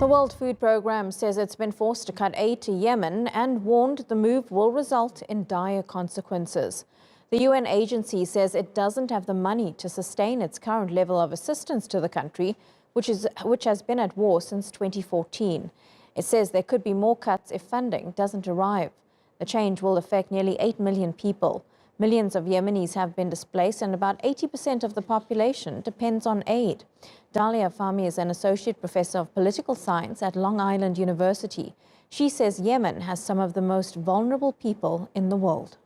The World Food Programme says it's been forced to cut aid to Yemen and warned the move will result in dire consequences. The UN agency says it doesn't have the money to sustain its current level of assistance to the country, which has been at war since 2014. It says there could be more cuts if funding doesn't arrive. The change will affect nearly 8 million people. Millions of Yemenis have been displaced and about 80% of the population depends on aid. Dalia Fahmy is an associate professor of political science at Long Island University. She says Yemen has some of the most vulnerable people in the world.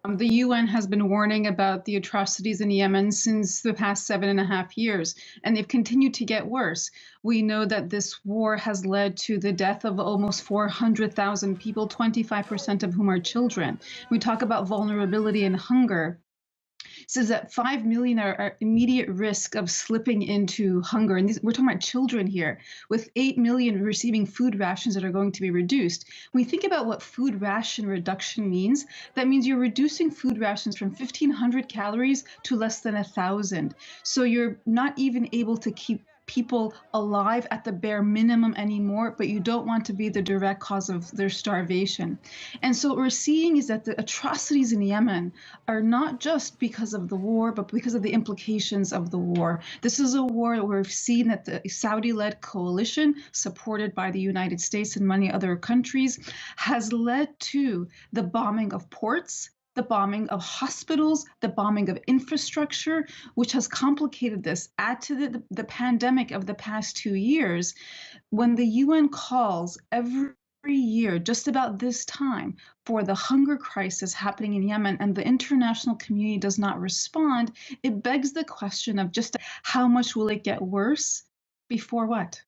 The UN has been warning about the atrocities in Yemen since the past 7.5 years, and they've continued to get worse. We know that this war has led to the death of almost 400,000 people, 25% of whom are children. We talk about vulnerability and hunger. It says that 5 million are at immediate risk of slipping into hunger. And we're talking about children here, with 8 million receiving food rations that are going to be reduced. When we think about what food ration reduction means, that means you're reducing food rations from 1,500 calories to less than 1,000. So you're not even able to keep people alive at the bare minimum anymore, but you don't want to be the direct cause of their starvation. And so what we're seeing is that the atrocities in Yemen are not just because of the war, but because of the implications of the war. This is a war where we've seen that the Saudi-led coalition, supported by the United States and many other countries, has led to the bombing of ports, the bombing of hospitals, the bombing of infrastructure, which has complicated this. Add to the pandemic of the past 2 years, when the UN calls every year, just about this time, for the hunger crisis happening in Yemen, and the international community does not respond, it begs the question of just how much will it get worse before what?